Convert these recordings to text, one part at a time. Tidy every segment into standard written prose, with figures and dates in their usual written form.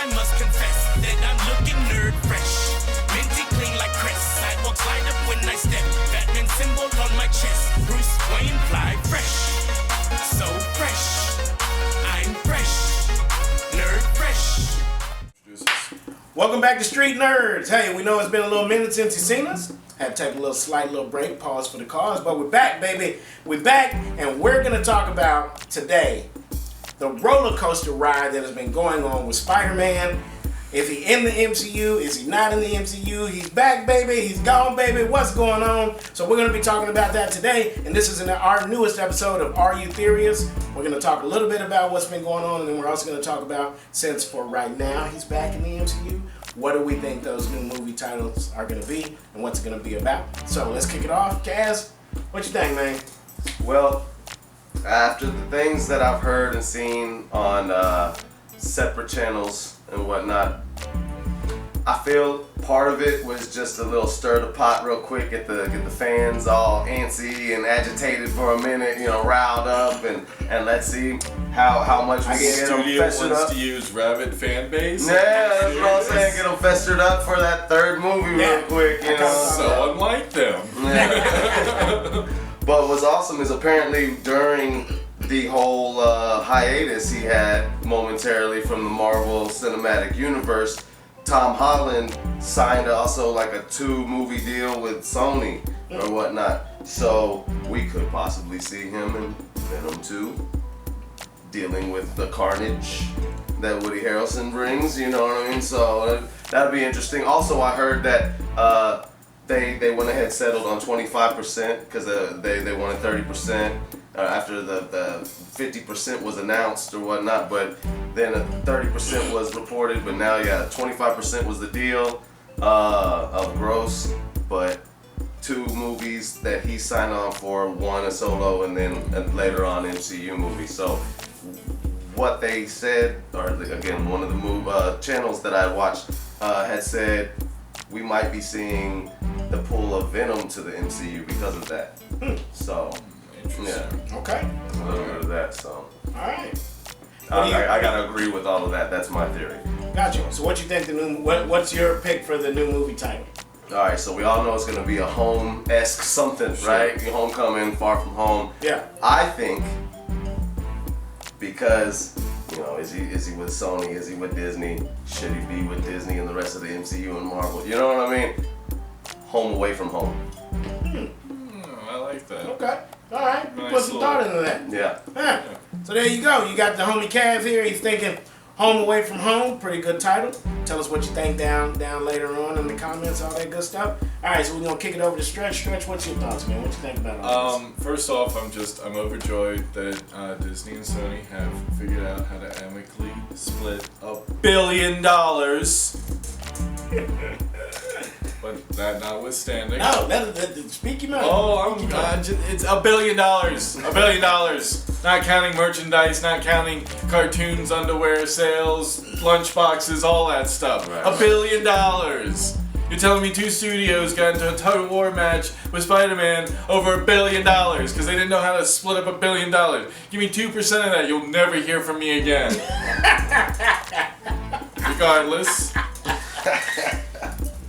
I must confess that I'm looking nerd fresh. Minty clean like Chris. Sidewalks light up when I step. Batman symbol on my chest. Bruce Wayne fly fresh. So fresh. I'm fresh. Nerd fresh. Welcome back to Street Nerds. Hey, we know it's been a little minute since you've seen us. Had to take a slight little break, pause for the cause, but we're back, baby. We're back, and we're going to talk about today the roller coaster ride that has been going on with Spider-Man. Is he in the MCU? Is he not in the MCU? He's back, baby. He's gone, baby. What's going on? So we're going to be talking about that today, and this is our newest episode of Are You Serious? We're going to talk a little bit about what's been going on, and then we're also going to talk about, since for right now he's back in the MCU, what do we think those new movie titles are going to be, and what's it going to be about? So let's kick it off. Kaz, what you think, man? Well, after the things that I've heard and seen on separate channels and whatnot, I feel part of it was just a little stir the pot real quick, get the fans all antsy and agitated for a minute, riled up, and let's see how much we can get them festered up. Studio wants to use rabid fan base. Yeah, that's what I'm saying. Get them festered up for that third movie real quick, So unlike them. Yeah. But what's awesome is apparently during the whole hiatus he had momentarily from the Marvel Cinematic Universe, Tom Holland signed also like a 2-movie deal with Sony or whatnot. So we could possibly see him in Venom 2 dealing with the carnage that Woody Harrelson brings, you know what I mean? So that'd be interesting. Also, I heard that they went ahead and settled on 25% because they wanted 30% after the 50% was announced or whatnot, but then 30% was reported, but now 25% was the deal of gross, but 2 movies that he signed on for, one a solo and then later on MCU movie. So what they said, or again, one of the channels that I watched had said we might be seeing the pull of Venom to the MCU because of that. So, yeah. Okay. A little bit of that, so. Alright. I gotta agree with all of that. That's my theory. Gotcha. So what you think what's your pick for the new movie title? Alright, so we all know it's gonna be a home-esque something, right? Homecoming, Far From Home. Yeah. I think because, is he with Sony? Is he with Disney? Should he be with Disney and the rest of the MCU and Marvel? You know what I mean? Home away from home. I like that. Okay. All right. Nice Put some thought into that. Yeah. Yeah. So there you go. You got the homie Cav here. He's thinking Home Away From Home. Pretty good title. Tell us what you think down later on in the comments, all that good stuff. All right, so we're going to kick it over to Stretch. Stretch, what's your thoughts, man? What you think about all this? First off, I'm overjoyed that Disney and Sony have figured out how to amicably split $1 billion. But that notwithstanding. No, speak your mind. Oh, it's $1 billion. $1 billion. Not counting merchandise, not counting cartoons, underwear sales, lunchboxes, all that stuff. Right. $1 billion. You're telling me 2 studios got into a tug of war match with Spider-Man over $1 billion because they didn't know how to split up $1 billion. Give me 2% of that, you'll never hear from me again. Regardless.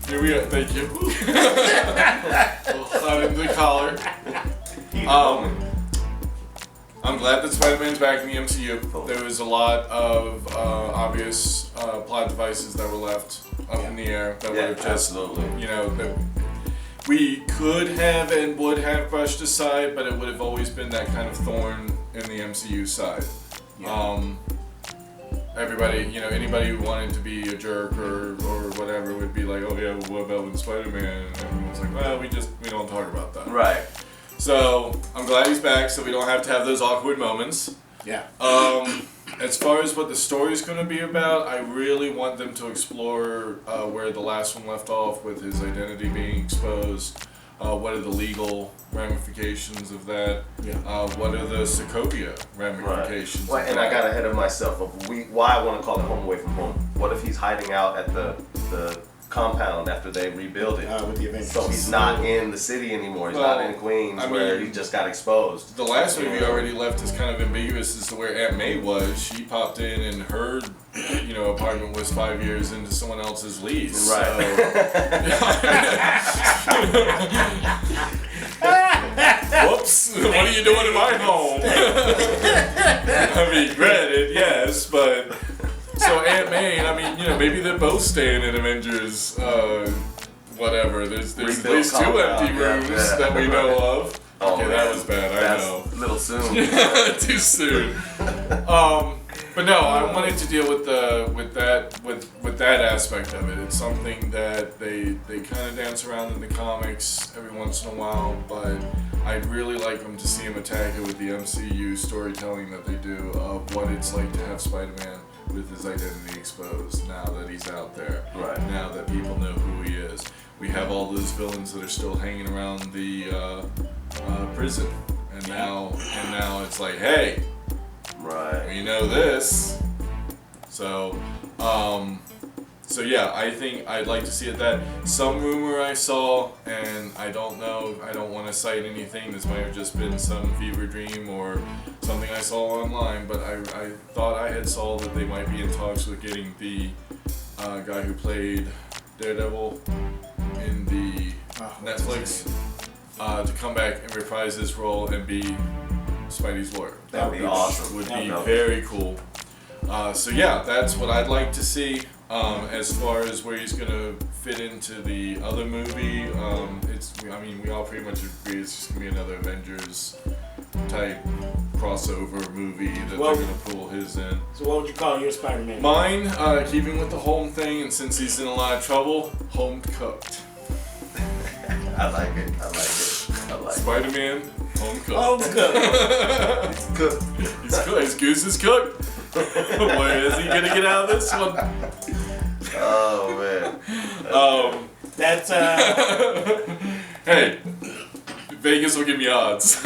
Here we are, thank you. Hot in the collar. I'm glad that Spider-Man's back in the MCU. There was a lot of obvious plot devices that were left up in the air that would have just, that we could have and would have brushed aside, but it would have always been that kind of thorn in the MCU side. Yeah. Everybody, anybody who wanted to be a jerk or whatever would be like, oh yeah, what about with Spider-Man? And everyone's like, well, we don't talk about that. Right. So I'm glad he's back, so we don't have to have those awkward moments. Yeah. As far as what the story's going to be about, I really want them to explore where the last one left off with his identity being exposed. What are the legal ramifications of that? Yeah. What are the Sokovia ramifications? Right. And I got ahead of myself of why I want to call it Home Away From Home. What if he's hiding out at the compound after they rebuild it? With the Avengers. So he's not in the city anymore. He's not in Queens where he just got exposed. The last movie already left as kind of ambiguous as to where Aunt May was. She popped in and her apartment was 5 years into someone else's lease. Right. Whoops! What are you doing in my home? I mean, granted, yes, but so Aunt May. I mean, maybe they're both staying in Avengers. Whatever. There's at least 2 empty rooms that we know of. Oh, okay, that was bad. I know. A little soon. Too soon. But no, I wanted to deal with that aspect of it. It's something that they kind of dance around in the comics every once in a while, but I'd really like them to see him attack it with the MCU storytelling that they do of what it's like to have Spider-Man with his identity exposed now that he's out there. Right. Now that people know who he is. We have all those villains that are still hanging around the prison, and now it's like, hey, right, we know this. So yeah, I think I'd like to see it that. Some rumor I saw, and I don't know, I don't want to cite anything, this might have just been some fever dream or something I saw online, but I thought I had saw that they might be in talks with getting the guy who played Daredevil in the Netflix to come back and reprise his role and be Spidey's lawyer. That'd be awesome. Would be very cool. So yeah, that's what I'd like to see. As far as where he's gonna fit into the other movie, we all pretty much agree it's just gonna be another Avengers type crossover movie that they're gonna pull his in. So what would you call your Spider-Man? Mine, keeping with the home thing, and since he's in a lot of trouble, home cooked. I like it. Spider-Man, home cooked. Home cooked. It's good. He's cooked. His goose is cooked. Where is he gonna get out of this one? Oh man. That's Hey, Vegas will give me odds.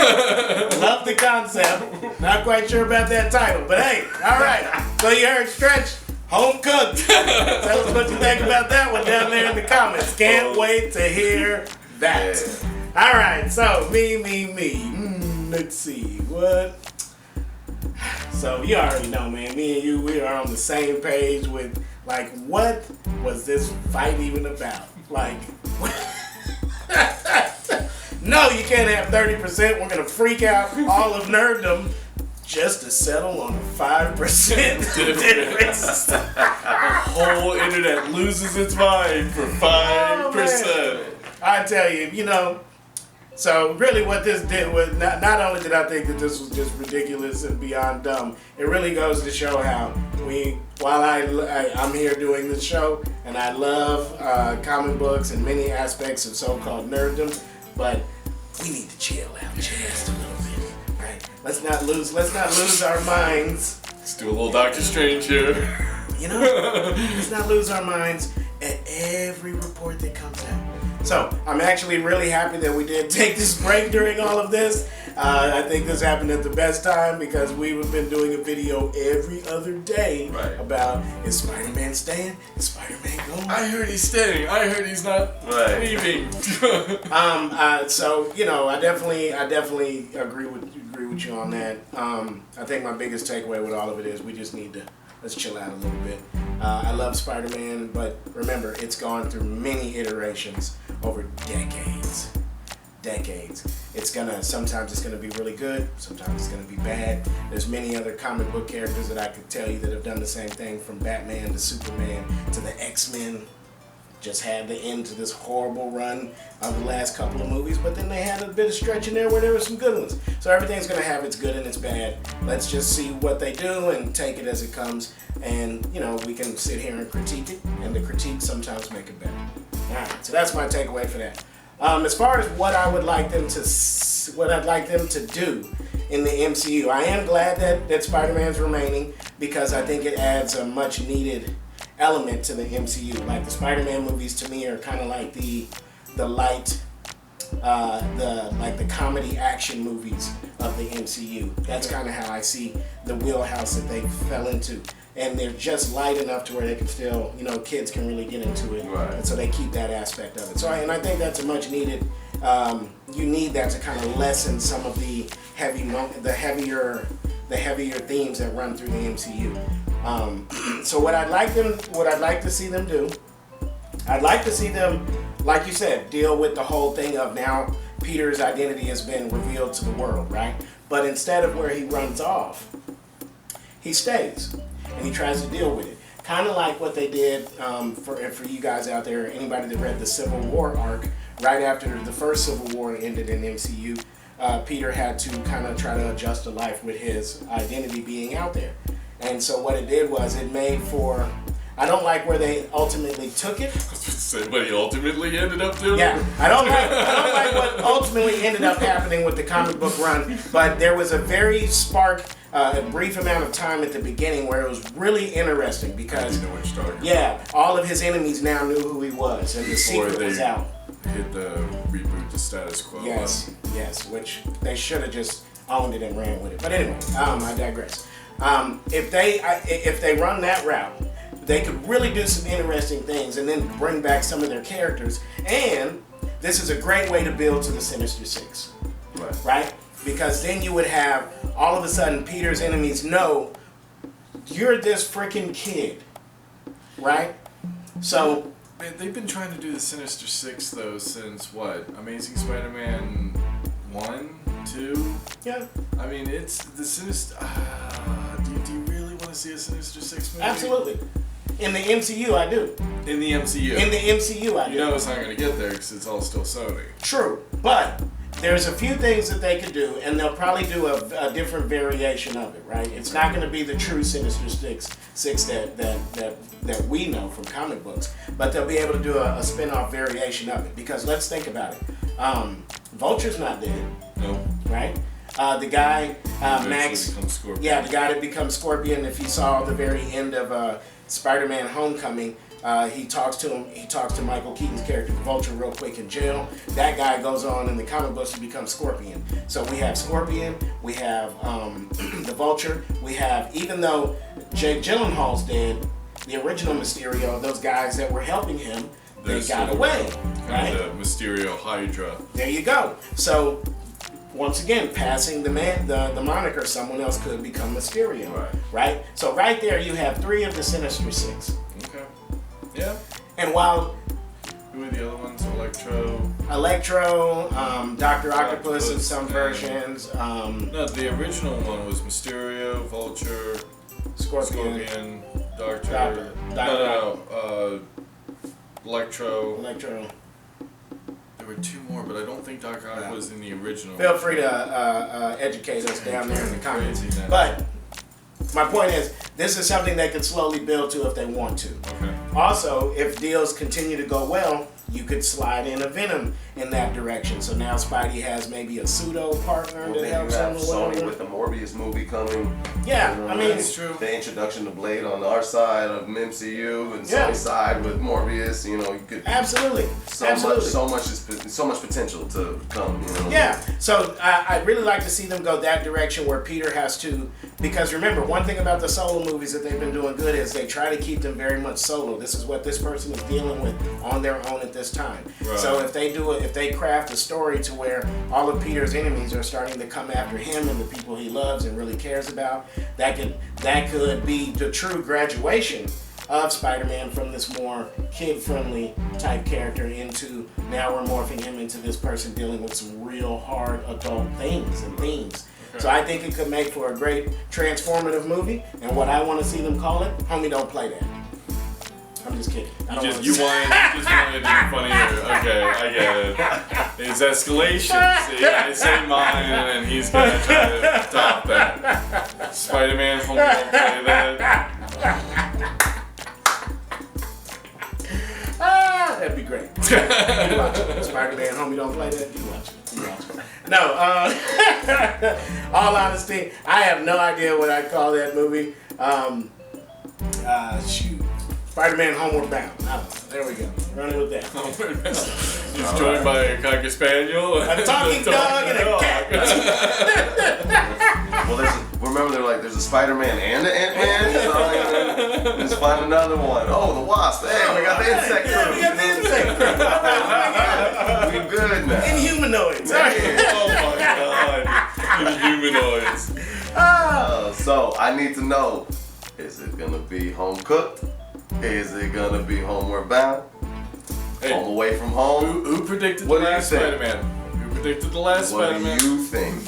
love the concept. Not quite sure about that title, but hey, all right. So you heard Stretch, home cooked. Tell us what you think about that one down there in the comments. Can't wait to hear that. Yeah. All right, so me. Let's see what. So you already know, man. Me and you, we are on the same page with like, what was this fight even about? Like, no, you can't have 30%. We're gonna freak out all of nerddom just to settle on a 5% difference. The whole internet loses its mind for 5%. I tell you, so really what this did was, not only did I think that this was just ridiculous and beyond dumb, it really goes to show how while I'm here doing this show, and I love comic books and many aspects of so-called nerddom, but we need to chill out just a little bit, right? Let's not lose our minds. Let's do a little Doctor Strange here. Let's not lose our minds at every report that comes out. So, I'm actually really happy that we did take this break during all of this. I think this happened at the best time because we've been doing a video every other day about, is Spider-Man staying? Is Spider-Man going? I heard he's staying. I heard he's not leaving. So, I definitely agree with you on that. I think my biggest takeaway with all of it is we just need to let's chill out a little bit. I love Spider-Man, but remember, it's gone through many iterations over decades. Sometimes it's gonna be really good, sometimes it's gonna be bad. There's many other comic book characters that I could tell you that have done the same thing, from Batman to Superman to the X-Men. Just had the end to this horrible run of the last couple of movies, but then they had a bit of stretch in there where there were some good ones. So everything's gonna have its good and its bad. Let's just see what they do and take it as it comes. And we can sit here and critique it, and the critiques sometimes make it better. All right, so that's my takeaway for that. As far as what I'd like them to do in the MCU, I am glad that Spider-Man's remaining because I think it adds a much needed element to the MCU. Like the Spider-Man movies to me are kind of like the light, the comedy action movies of the MCU. That's kind of how I see the wheelhouse that they fell into. And they're just light enough to where they can still, kids can really get into it. Right. And so they keep that aspect of it. So, and I think that's a much needed, you need that to kind of lessen some of the heavier themes that run through the MCU. So what I'd like to see them do, I'd like to see them, like you said, deal with the whole thing of now Peter's identity has been revealed to the world, right? But instead of where he runs off, he stays and he tries to deal with it. Kind of like what they did for you guys out there, anybody that read the Civil War arc, right after the first Civil War ended in MCU, Peter had to kind of try to adjust to life with his identity being out there. And so what it did was it made for, I don't like where they ultimately took it. What he ultimately ended up doing? Yeah, I don't like what ultimately ended up happening with the comic book run, but there was a very a brief amount of time at the beginning where it was really interesting because, I know what you're talking yeah, all of his enemies now knew who he was, and the secret was out. Hit the reboot the status quo. Yes, which they should have just owned it and ran with it. But anyway, I digress. If they run that route, they could really do some interesting things and then bring back some of their characters. And this is a great way to build to the Sinister Six, right? Because then you would have, all of a sudden, Peter's enemies know you're this freaking kid, right? So Man, they've been trying to do the Sinister Six though since what? Amazing Spider-Man 1, 2? yeah, I mean, it's the Sinister. Do you really want to see a Sinister Six movie? absolutely. In the MCU, I do. In the MCU. In the MCU, I do. You know it's not going to get there because it's all still Sony. True, but there's a few things that they could do, and they'll probably do a different variation of it, right? It's not going to be the true Sinister Six that we know from comic books, but they'll be able to do a spin-off variation of it. Because let's think about it. Vulture's not dead, No. right? The guy Max, yeah, the guy that becomes Scorpion. If you saw the very end of Spider-Man: Homecoming. He talks to Michael Keaton's character, Vulture, real quick in jail. That guy goes on in the comic books to become Scorpion. So we have Scorpion, we have the Vulture, we have, even though Jake Gyllenhaal's dead, the original Mysterio, those guys that were helping him, they got away, right? The Mysterio Hydra. There you go. So once again, passing the moniker, someone else could become Mysterio, right? So right there, you have 3 of the Sinister Six. Okay. Yeah. And while who are the other ones? Electro, Dr. Octopus in some versions. No, the original one was Mysterio, Vulture, Scorpion, Doctor. Electro. There were 2 more, but I don't think Dr. Octopus was in the original. Feel free to educate us down there in the comments. But my point is, this is something they could slowly build to if they want to. Okay. Also, if deals continue to go well, you could slide in a Venom in that direction. So now Spidey has maybe a pseudo partner that helps him. Sony with the Morbius movie coming. Yeah, I mean, it's true. The introduction of Blade on our side of MCU and Sony's side with Morbius. You know, you could absolutely. So much potential to come. You know? Yeah. So I'd really like to see them go that direction where Peter has to, because remember, one thing about the solo movies that they've been doing good is they try to keep them very much solo. This is what this person is dealing with on their own at this time. Right. So if they craft a story to where all of Peter's enemies are starting to come after him and the people he loves and really cares about, that could be the true graduation of Spider-Man from this more kid-friendly type character into, now we're morphing him into this person dealing with some real hard adult things and themes. So I think it could make for a great transformative movie, and what I want to see them call it, homie, don't play that. I'm just kidding. You just wanted to do funnier. Okay, I get it. It's escalation. See, I say mine, and he's gonna try to top that. Spider-Man, homie, don't play that. That'd be great. You watch it. Spider-Man, homie, don't play that. You watch it. No, all honesty, I have no idea what I'd call that movie. Shoot. Spider-Man Homeward Bound. I don't know. There we go. Running with that. He's joined by a Cocker Spaniel. A talking dog and a cat. Well, remember there's a Spider-Man and an Ant-Man. So let's find another one. Oh, the Wasp. Hey, we got the insect crew. We got the insect crew. We good now. Inhumanoids. Oh my God. Inhumanoids. So I need to know Is it gonna be home cooked? Is it gonna be homeward bound? Hey, Home away from home? who predicted What the do you last think? Spider-Man? Who predicted the last What Spider-Man? do you think?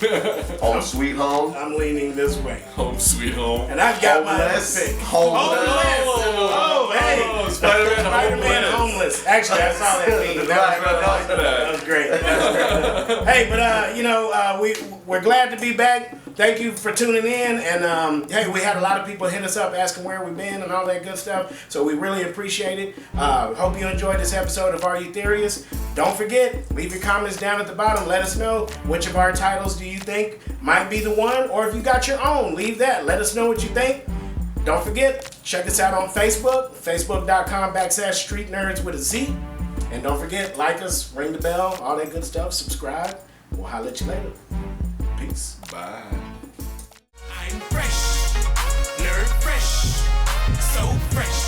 Home sweet home? I'm leaning this way. Home Sweet Home. And I've got my Homeless? pick. Homeless? Oh, hey. Oh, Spider-Man Spider-Man homeless. Actually, I saw that meme. That was great. That was great. Hey, but we're glad to be back. Thank you for tuning in. And hey, we had a lot of people hit us up asking where we've been and all that good stuff. So we really appreciate it. Hope you enjoyed this episode of Are You Serious? Don't forget, leave your comments down at the bottom. Let us know which of our titles do you think might be the one, or if you got your own, leave that. Let us know what you think. Don't forget, check us out on Facebook, facebook.com/Street Nerdz with a Z. And don't forget, like us, ring the bell, all that good stuff, subscribe. We'll holler at you later. Peace. Bye. I'm fresh, nerd fresh, so fresh.